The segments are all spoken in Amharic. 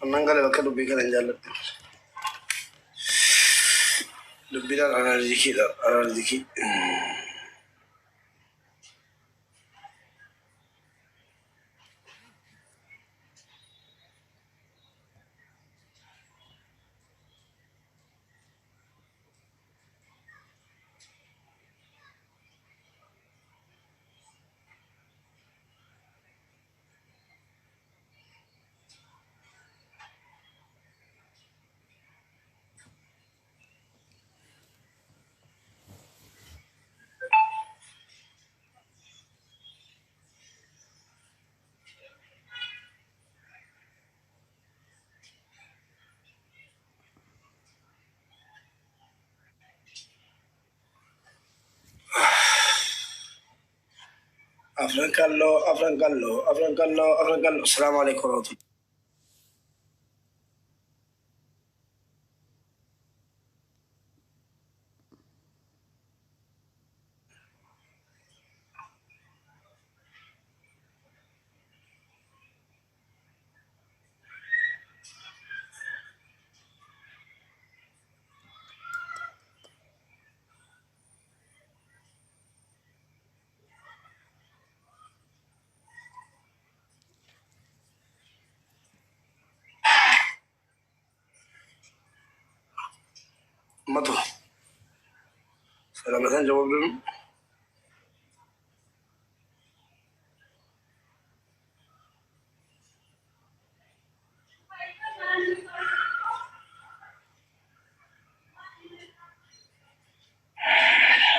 Nanggal bakal lebih kan jalan. Lebih dah ada rezeki. Afran kallo. Assalamualaikum warahmatullahi. Matu. Salamatan jawab dulu.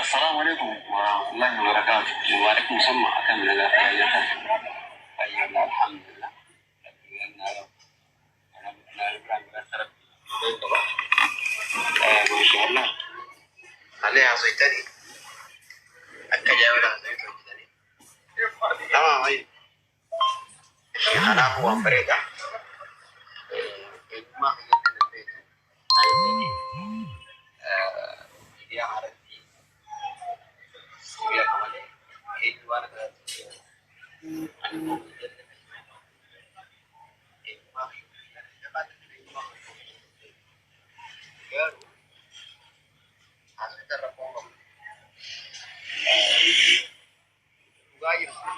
Assalamualaikum warahmatullahi wabarakatuh. Waalaikumsalam akan mendengarkan. Alhamdulillah. Masyaallah. عليها زيتني التجاوز عن زيتني تمام هاي أنا هو فريدة ما في البيت يا عرفتي يا كمالي إيه الوارد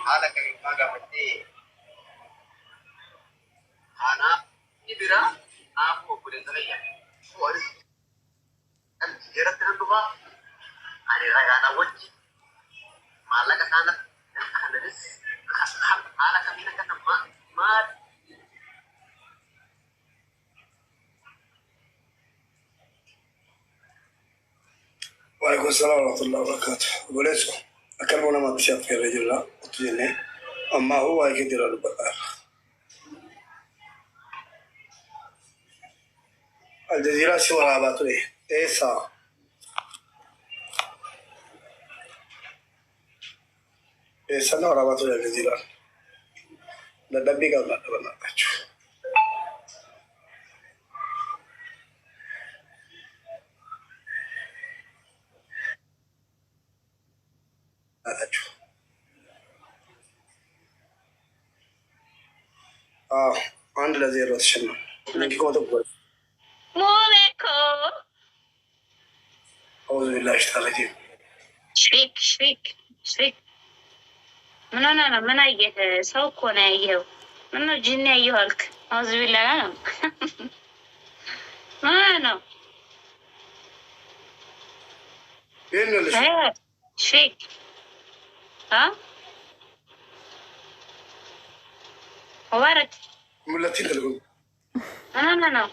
حالك ما قابلتي أنا إبرة أبو بلندرية هو أنت جرت اللغة أنا وجه ما لك كانت أنا بس حالك منك أنا ما وعليكم السلام ورحمة الله وبركاته. وليس أكلمنا ما تشاف في الرجل لا وتجني أما هو يقدر البقر. الجزيرة شو رابطه إيه سا إيه سنة رابطه الجزيرة لا دبي قبل لا بنا كشو كشو عند الجزيرة شنو نجي كم تقول موبيكو أعوذ بالله اشتغلتي شريك من أنا من أيه سوق وأنا أيه من الجن أيهالك أعوذ بالله ما أنا إيه اللي شريك ها مبارك ملتين تقول أنا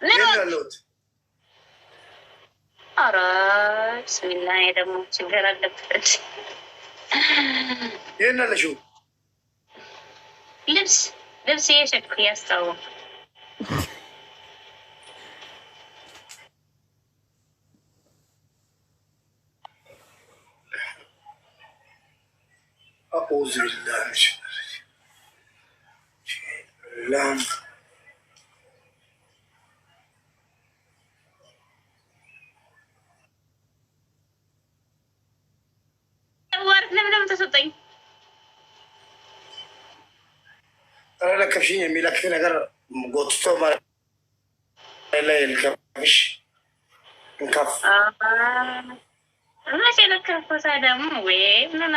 إيه اللوت أرى بسم الله يا دم شجرة دفرت إيه اللي شو لبس يشك يا استوى أعوذ بالله من الشيطان الرجيم ورك لم تسطي ለከፍሽኝ የሚለክፍ ነገር ጎትቶ ማለት ላይ ልከፍሽ እንከፍ መቼ ለከፍኩት ደግሞ ወይ ምን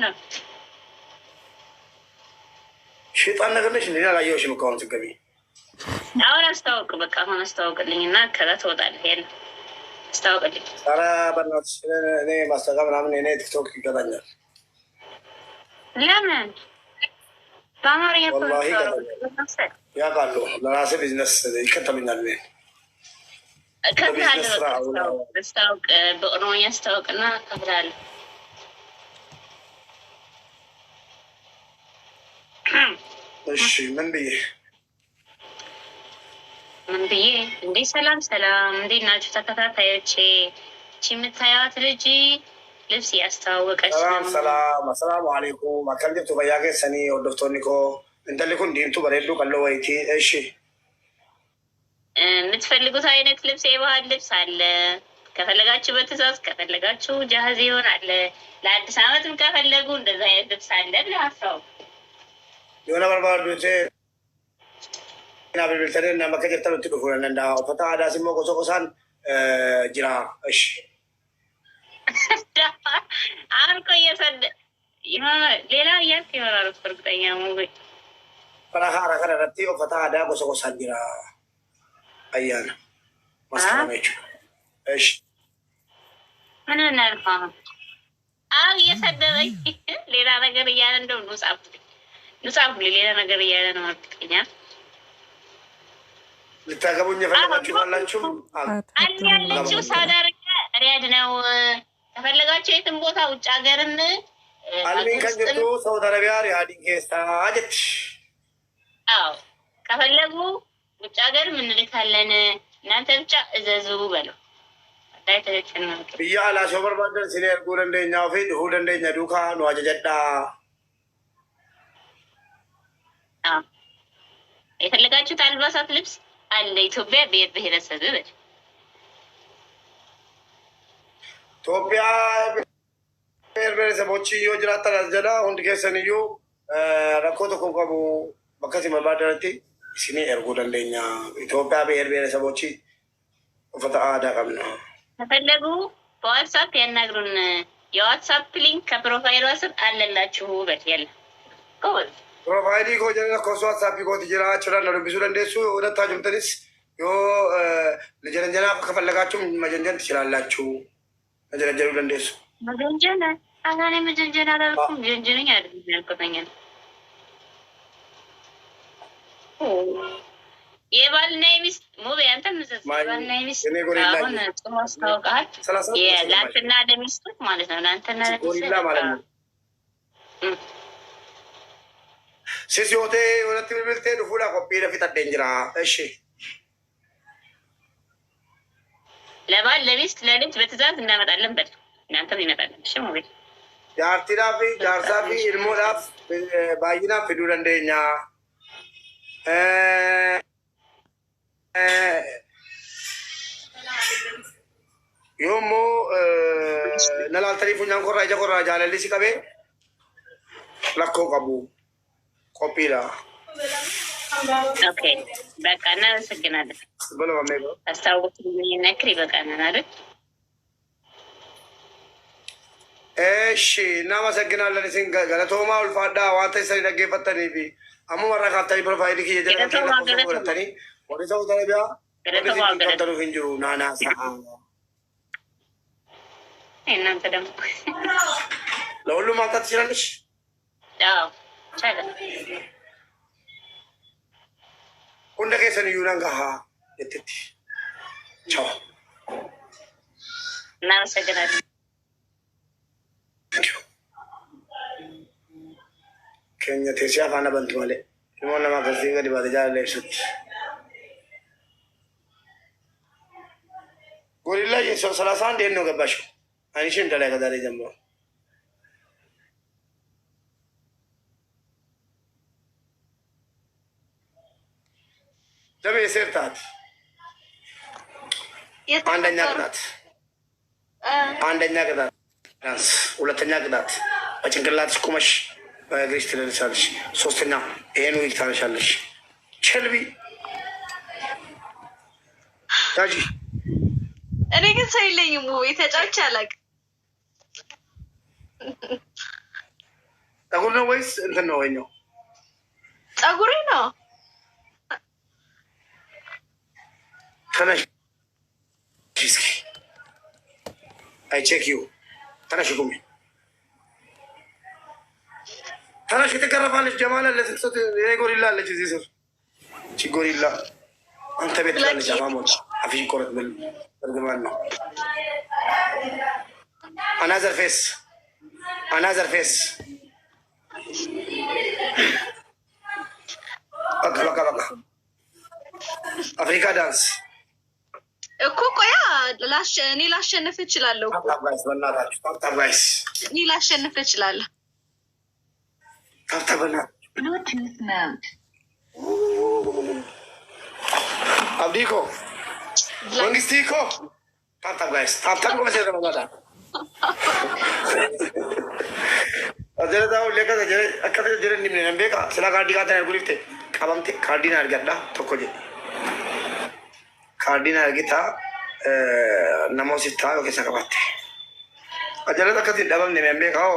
ነው ሸይጣን ነገር ነሽ እንዴ? አላየሁሽም እኮ አሁን ስትገቢ። አሁን አስታውቅ፣ በቃ አሁን አስታውቅልኝ እና ከዛ ትወጣለህ። ይሄን አስታውቅልኝ። ኧረ በእናትሽ እኔ ማስታወቂያ ምናምን እኔ ቲክቶክ ይገባኛል። ለምን በአማርኛ ወላሂ ያውቃሉ። ለራሴ ቢዝነስ ይከተሉኛል። ከፍላለሁ፣ አስታውቅ፣ በኦሮሞኛ አስታውቅና ከፍላለሁ። እሺ ምን ብዬ እንዴ? ሰላም ሰላም፣ እንዴት ናችሁ ተከታታዮቼ? እቺ የምታዩት ልጅ ልብስ እያስተዋወቀች ሰላም ሰላም፣ አሰላሙ አለይኩም አካል ጅብቱ በያገ ሰኒ ወዶፍቶኒኮ እንተልኩ እንዲንቱ በሬዱ ቀሎ ወይቲ። እሺ የምትፈልጉት አይነት ልብስ የባህል ልብስ አለ። ከፈለጋችሁ በትእዛዝ ከፈለጋችሁ ጃህዝ ይሆናል። ለአዲስ ዓመትም ከፈለጉ እንደዛ አይነት ልብስ አለ ብለሀሳው የሆነ በርባዶቼ ና ብልብልተን እና መከጀተሉ ትዱፉን እንዳ ፈታ አዳሲሞ ቆሶቆሳን ጅራ። እሺ አርቆ እየሰደ ሌላ እያልክ ይሆናል እርግጠኛ ሙሉ ፈራሃራ ከረረቲ ፈታ አዳ ቆሶቆሳን ጅራ አያና ማስከረመች። እሺ ምን እናልፋ አው እየሰደበኝ ሌላ ነገር እያለ እንደው ንጻፍ ሌላ ነገር እያለ ነው። አርግጠኛ ልታገቡኝ የፈለጋችሁ ካላችሁ ያለችው ሳውዲ አረቢያ ሪያድ ነው። ከፈለጋችሁ የትም ቦታ ውጭ ሀገርን አልሚን ከንጅቱ ሳውዲ አረቢያ ሪያድ ኬሳ አጀት። አዎ ከፈለጉ ውጭ ሀገር እንልካለን። እናንተ ብቻ እዘዙ በለው። ብያ አላሶ በርባደን ሲኔ እርጉ ደንደኛ ፊ ድሁ ደንደኛ ዱካ ነው አጀጀዳ። የፈለጋችሁት አልባሳት ልብስ አለ። ኢትዮጵያ ብሔር ብሔረሰብ በል ኢትዮጵያ ብሔር ብሔረሰቦች ዮ ጅራተን አስጀዳ ሁንድ ኬሰንዩ ረኮ ቶኮ ቀቡ በከሲ መባደረቲ ሲኔ እርጉ ደንደኛ ኢትዮጵያ ብሔር ብሔረሰቦች ፈታ አዳ ቀብነ ከፈለጉ በዋትሳፕ ያናግሩን። የዋትሳፕ ሊንክ ከፕሮፋይሏ ስር አለላችሁ በል። ያለ ፕሮፋይሊ ኮጀነ ኮሱ ዋትሳፕ ኮት ጅራ ችላል ነው ቢሱ ደንደሱ ወደታ ጅምተንስ ዮ ለጀንጀና ከፈለጋችሁ መጀንጀን ትችላላችሁ። መጀንጀኑ ደንደሱ መጀንጀና አናኔ መጀንጀና አላልኩም። ጀንጀነኛ አይደለም ያልኩተኛ የባልና የሚስት ሙቤ አንተ ምዘዝ የባልና የሚስት አሁን ጥሩ አስታውቃል። ለአንተና ለሚስቶች ማለት ነው። ለአንተና ለሚስቶች ማለት ነው። ሲሲዮቴ ወለት ብልብልቴ ዱፉላ ኮፒ ለፊት አደንጅራ። እሺ ለባል ለሚስት ለልጅ በትእዛዝ እናመጣለን በል። እናንተም ይመጣለን። እሺ ሙቤ ጃርቲዳፊ ጃርሳፊ ኢልሞዳፍ ባይና ፊዱ ደንደኛ ዮሞ ነላልተኒ ፉኛን ኮራ ija ኮራ ጃለሊ ሲቀቤ ለኮ ቀቡ ቆጲላ። ኦኬ በቃ እናመሰግናለን። አስታውቁልኝ ነክሪ በቃ ነን አይደል? እሺ እናመሰግናለን። ሲን ገለቶማ ኡልፋዳ ዋንተ ሰሪ ደገፈተኒ ቢ አሙ ወራካተኒ ፕሮፋይል ኪ የጀለተኒ ወደ ሰው ተረቢያ ወደ ፊንጅሩ ናና ሰአ እናንተ ደግሞ ለሁሉም ማምጣት ትችላለሽ። አዎ ቻለ ሁንደ ከሰን ዩናን ጋሃ የትት ቻው እናመሰግናለን። ከኛ ተሲያ ፋና በንቱ ማለ ሞና ማከሲ ገዲ ባደጃ ለሽት ጎሪላ የሰው 31 ነው ገባሽው አንቺ እንደላይ ከዛሬ ጀምሮ ደሜ ሰርታት አንደኛ ቅጣት ሁለተኛ ቅጣት በጭንቅላትሽ ቁመሽ በእግርሽ ትደርሳለሽ። ሶስተኛ ይሄን ዊክ ታነሻለሽ። ቸልቢ ታጂ እኔ ግን ሰው የለኝም። ውይ ተጫውቼ አላውቅም። ፀጉር ነው ወይስ እንትን ነው? ወይኛው ፀጉሬ ነው። ተነሽ እስኪ አይ ቼክ ዩ ተነሽ ቁሚ። ተነሽ ትገረፋለች። ጀማል አለ ስትሰጥ ጎሪላ አለች እዚህ ስር እቺ ጎሪላ አንተ ቤት ላለች አማሞች አፍሽ ቆረጥ ብል እርግማን ነው። አናዘር ፌስ አናዘር ፌስ በቃ በቃ በቃ አፍሪካ ዳንስ እኮ ቆያ እኔ ላሸንፍ እችላለሁ። ታብታባይስ በእናታችሁ ታብታባይስ እኔ ላሸንፍ እችላለሁ። ታብታበና አብዲኮ መንግስቲኮ ታብታባይስ ታብታብ ቆመሰ ለማዳ አጀለታው ለከ ጀለ አከተ ጀለ ኒምነ ነምቤካ ስላ ካርዲ ካታ ጉሪፍቴ ቀበምቴ ካርዲና አርገዳ ተኮጀ ካርዲና አርጊታ ነሞሲታ ወከ ሰከባቴ አጀለታ ከቲ ደበም ነምቤካው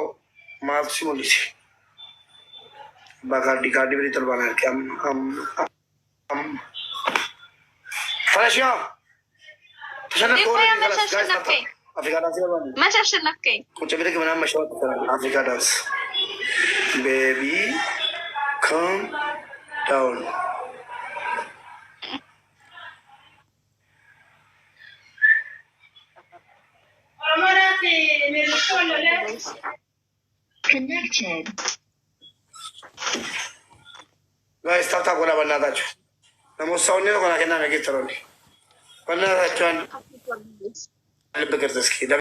ማክሲ ሙሊሲ ባካርዲ ካርዲ ብሪ ተልባና ከም ፈረሽያ ተሸነቆ አፍሪካ ዳንስ መቼ አሸነፍከኝ? ቁጭ ብድግ ምናምን መሸወጥ አፍሪካ ዳንስ ቤቢ ካም ዳውን ጋይስ ታብታ ጎላ በእናታችሁ ለሞሳውኔ ነው ኮና ከና ነገ ተሮኒ በእናታችሁ አንድ ልብ ቅርጽ እስኪ